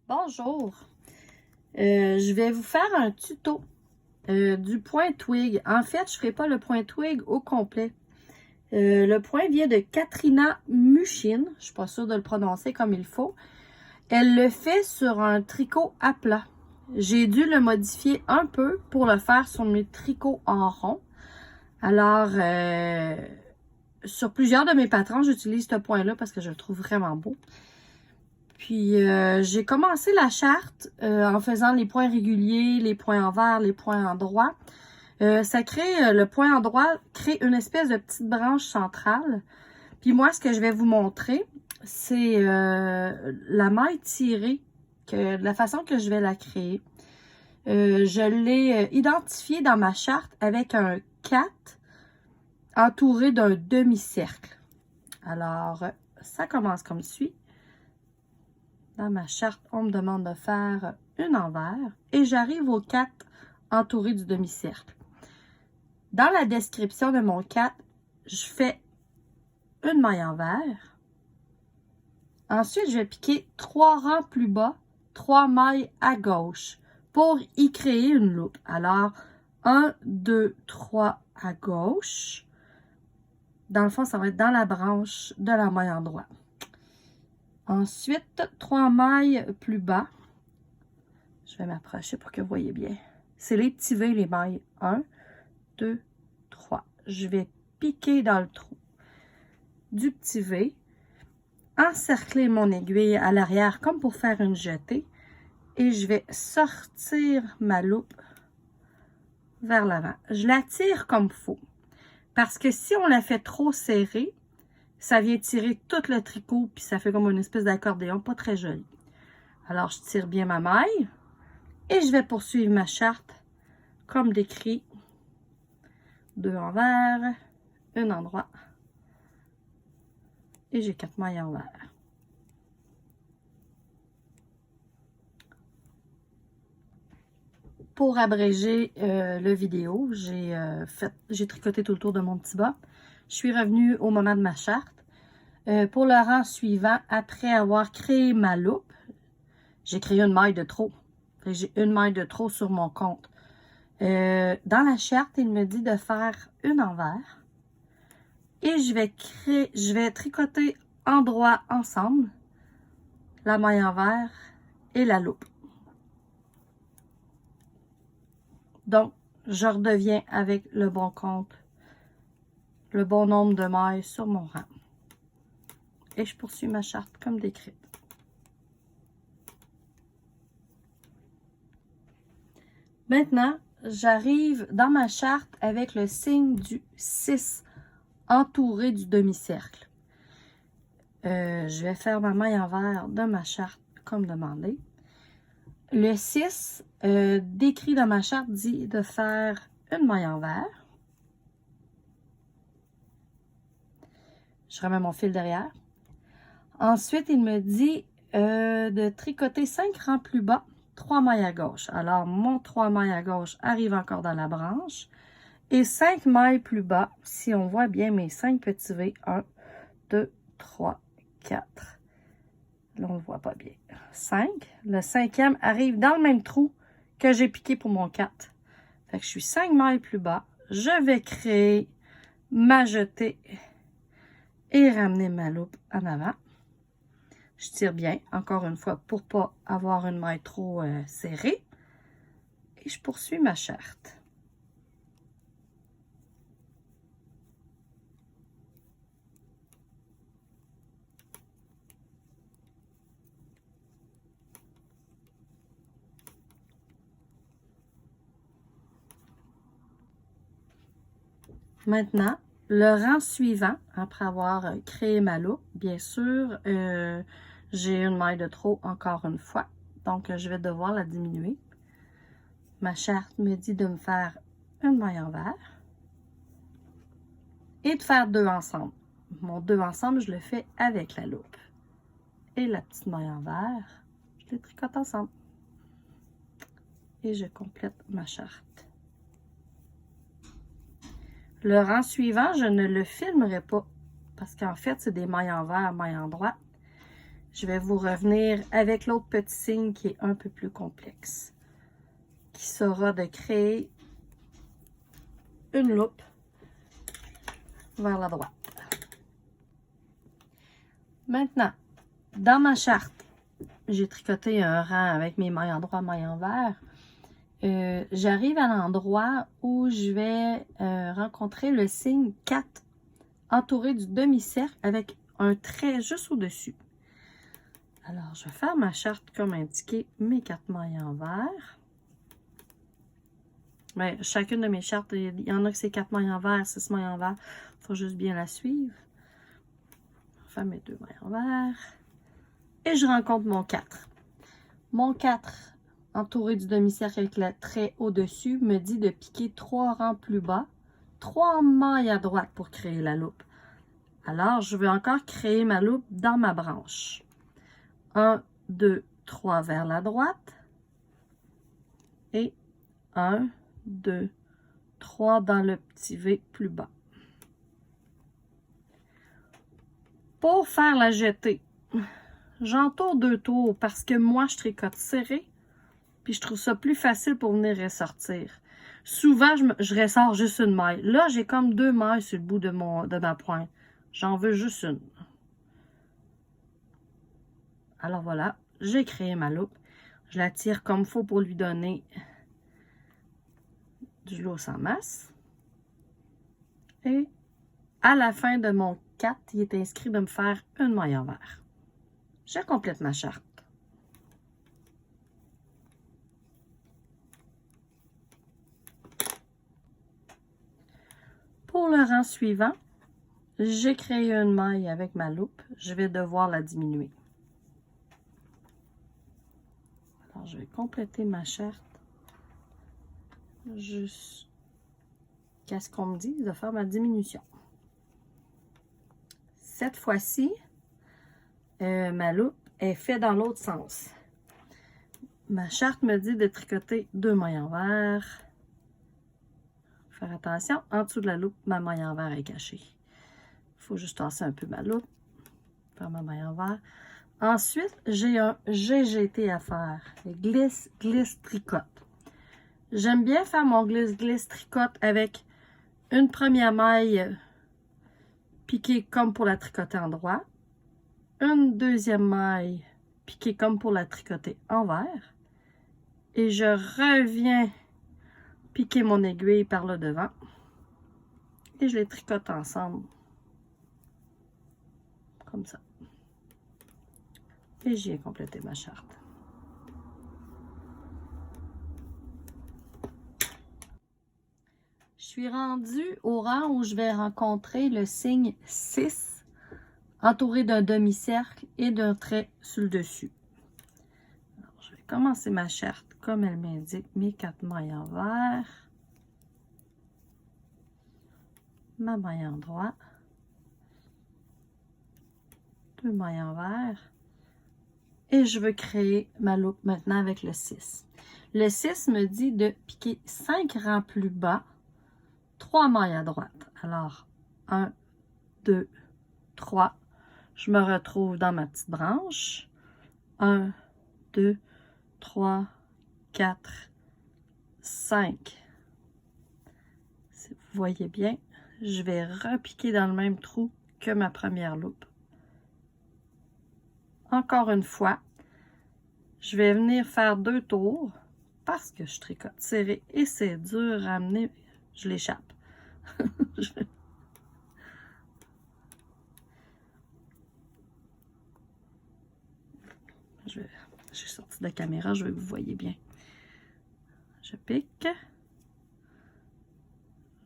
Bonjour, je vais vous faire un tuto du point twig. En fait, je ne ferai pas le point twig au complet. Le point vient de Katrina Mushin, je ne suis pas sûre de le prononcer comme il faut. Elle le fait sur un tricot à plat. J'ai dû le modifier un peu pour le faire sur mes tricots en rond. Alors, sur plusieurs de mes patrons, j'utilise ce point-là parce que je le trouve vraiment beau. Puis, j'ai commencé la charte en faisant les points réguliers, les points envers, les points endroits. Ça crée, le point endroit crée une espèce de petite branche centrale. Puis moi, ce que je vais vous montrer, c'est la maille tirée, la façon que je vais la créer. Je l'ai identifiée dans ma charte avec un 4 entouré d'un demi-cercle. Alors, ça commence comme suit. Dans ma charte, on me demande de faire une envers et j'arrive au 4 entouré du demi-cercle. Dans la description de mon 4, je fais une maille envers. Ensuite, je vais piquer 3 rangs plus bas, 3 mailles à gauche pour y créer une loupe. Alors, 1, 2, 3 à gauche. Dans le fond, ça va être dans la branche de la maille endroit. Ensuite, 3 mailles plus bas. Je vais m'approcher pour que vous voyez bien. C'est les petits V, les mailles. 1, 2, 3. Je vais piquer dans le trou du petit V, encercler mon aiguille à l'arrière comme pour faire une jetée et je vais sortir ma loupe vers l'avant. Je la tire comme il faut parce que si on la fait trop serrée, ça vient tirer tout le tricot puis ça fait comme une espèce d'accordéon, pas très joli. Alors, je tire bien ma maille. Et je vais poursuivre ma charte comme décrit. 2 envers, un endroit. Et j'ai 4 mailles envers. Pour abréger le vidéo, j'ai tricoté tout le tour de mon petit bas. Je suis revenue au moment de ma charte. Pour le rang suivant, après avoir créé ma loupe, j'ai créé une maille de trop. J'ai une maille de trop sur mon compte. Dans la charte, il me dit de faire une envers. Et je vais tricoter endroit ensemble, la maille envers et la loupe. Donc, je redeviens avec le bon compte, le bon nombre de mailles sur mon rang. Et je poursuis ma charte comme décrite. Maintenant, j'arrive dans ma charte avec le signe du 6 entouré du demi-cercle. Je vais faire ma maille envers de ma charte comme demandé. Le 6, décrit dans ma charte, dit de faire une maille envers. Je remets mon fil derrière. Ensuite, il me dit de tricoter 5 rangs plus bas, 3 mailles à gauche. Alors, mon 3 mailles à gauche arrive encore dans la branche. Et 5 mailles plus bas, si on voit bien mes 5 petits V, 1, 2, 3, 4. Là, on ne le voit pas bien. 5. Le 5e arrive dans le même trou que j'ai piqué pour mon 4. Fait que je suis 5 mailles plus bas. Je vais créer ma jetée et ramener ma loupe en avant. Je tire bien, encore une fois, pour ne pas avoir une maille trop serrée. Et je poursuis ma charte. Maintenant, le rang suivant, après avoir créé ma loupe, bien sûr, j'ai une maille de trop encore une fois. Donc, je vais devoir la diminuer. Ma charte me dit de me faire une maille envers et de faire 2 ensemble. Mon 2 ensemble, je le fais avec la loupe. Et la petite maille envers, je les tricote ensemble. Et je complète ma charte. Le rang suivant, je ne le filmerai pas parce qu'en fait, c'est des mailles envers, mailles endroit. je vais vous revenir avec l'autre petit signe qui est un peu plus complexe, qui sera de créer une loupe vers la droite. Maintenant, dans ma charte, j'ai tricoté un rang avec mes mailles en droit, mailles envers. J'arrive à l'endroit où je vais rencontrer le signe 4 entouré du demi-cercle avec un trait juste au-dessus. Alors, je vais faire ma charte comme indiqué, mes 4 mailles envers. Bien, chacune de mes chartes, il y en a que c'est 4 mailles envers, 6 mailles envers. Il faut juste bien la suivre. Je vais faire mes 2 mailles envers. Et je rencontre mon 4. Mon 4, entouré du demi-cercle avec le trait au-dessus, me dit de piquer 3 rangs plus bas, 3 mailles à droite pour créer la loupe. Alors, je vais encore créer ma loupe dans ma branche. 1, 2, 3 vers la droite. Et 1, 2, 3 dans le petit V plus bas. Pour faire la jetée, j'entoure 2 tours parce que moi, je tricote serré. Puis je trouve ça plus facile pour venir ressortir. Souvent, je ressors juste une maille. Là, j'ai comme 2 mailles sur le bout de ma pointe. J'en veux juste une. Alors voilà, j'ai créé ma loupe. Je la tire comme il faut pour lui donner du lot sans masse. Et à la fin de mon 4, il est inscrit de me faire une maille envers. Je complète ma charte. Pour le rang suivant, j'ai créé une maille avec ma loupe. Je vais devoir la diminuer. Alors, je vais compléter ma charte jusqu'à ce qu'on me dise de faire ma diminution. Cette fois-ci, ma loupe est faite dans l'autre sens. Ma charte me dit de tricoter 2 mailles envers. Faire attention, en dessous de la loupe, ma maille envers est cachée. Il faut juste tasser un peu ma loupe. Faire ma maille envers. Ensuite, j'ai un GGT à faire. Glisse, glisse, tricote. J'aime bien faire mon glisse, glisse, tricote avec une première maille piquée comme pour la tricoter en droit. Une deuxième maille piquée comme pour la tricoter envers. Et je reviens piquer mon aiguille par le devant. Et je les tricote ensemble. Comme ça. Et j'y ai complété ma charte. Je suis rendue au rang où je vais rencontrer le signe 6, entouré d'un demi-cercle et d'un trait sur le dessus. Alors, je vais commencer ma charte comme elle m'indique, mes 4 mailles envers, ma maille en droit, 2 mailles envers, et je veux créer ma loupe maintenant avec le 6. Le 6 me dit de piquer 5 rangs plus bas, 3 mailles à droite. Alors, 1, 2, 3. Je me retrouve dans ma petite branche. 1, 2, 3, 4, 5. Si vous voyez bien, je vais repiquer dans le même trou que ma première loupe. Encore une fois, je vais venir faire 2 tours parce que je tricote serré et c'est dur à amener. Je l'échappe. J'ai sorti de la caméra, je vais vous voyez bien. Je pique.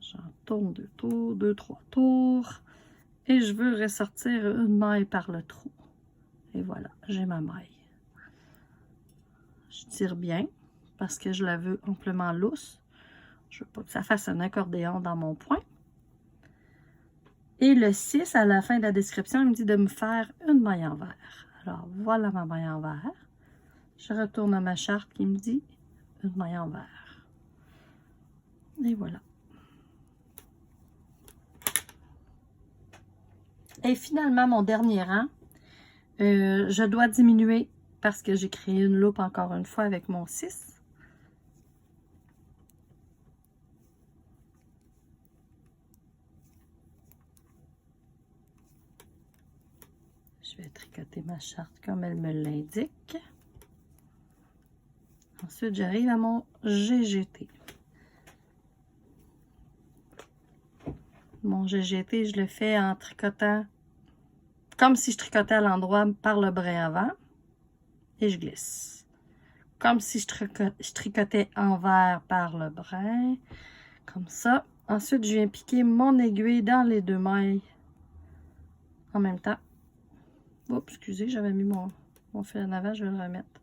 J'en tourne 2 tours, 2, 3 tours. Et je veux ressortir une maille par le trou. Et voilà, j'ai ma maille. Je tire bien parce que je la veux amplement lousse. Je veux pas que ça fasse un accordéon dans mon point. Et le 6, à la fin de la description, il me dit de me faire une maille envers. Alors, voilà ma maille envers. Je retourne à ma charte qui me dit une maille envers. Et voilà. Et finalement, mon dernier rang, Je dois diminuer parce que j'ai créé une loupe encore une fois avec mon 6. Je vais tricoter ma charte comme elle me l'indique. Ensuite, j'arrive à mon GGT. Mon GGT, je le fais en tricotant comme si je tricotais à l'endroit par le brin avant. Et je glisse. Comme si je tricotais envers par le brin. Comme ça. Ensuite, je viens piquer mon aiguille dans les 2 mailles en même temps. Oups, excusez, j'avais mis mon fil en avant, je vais le remettre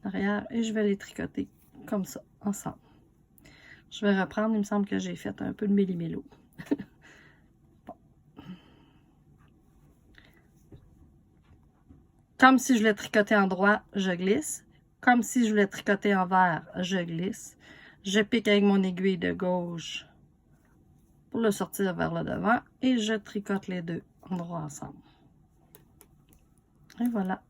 en arrière et je vais les tricoter comme ça, ensemble. Je vais reprendre, il me semble que j'ai fait un peu de méli-mélo. Bon. Comme si je voulais tricoter en droit, je glisse. Comme si je voulais tricoter envers, je glisse. Je pique avec mon aiguille de gauche pour le sortir vers le devant et je tricote les 2 endroits ensemble. Et voilà.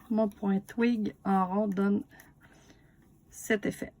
Mon point twig en rond donne cet effet.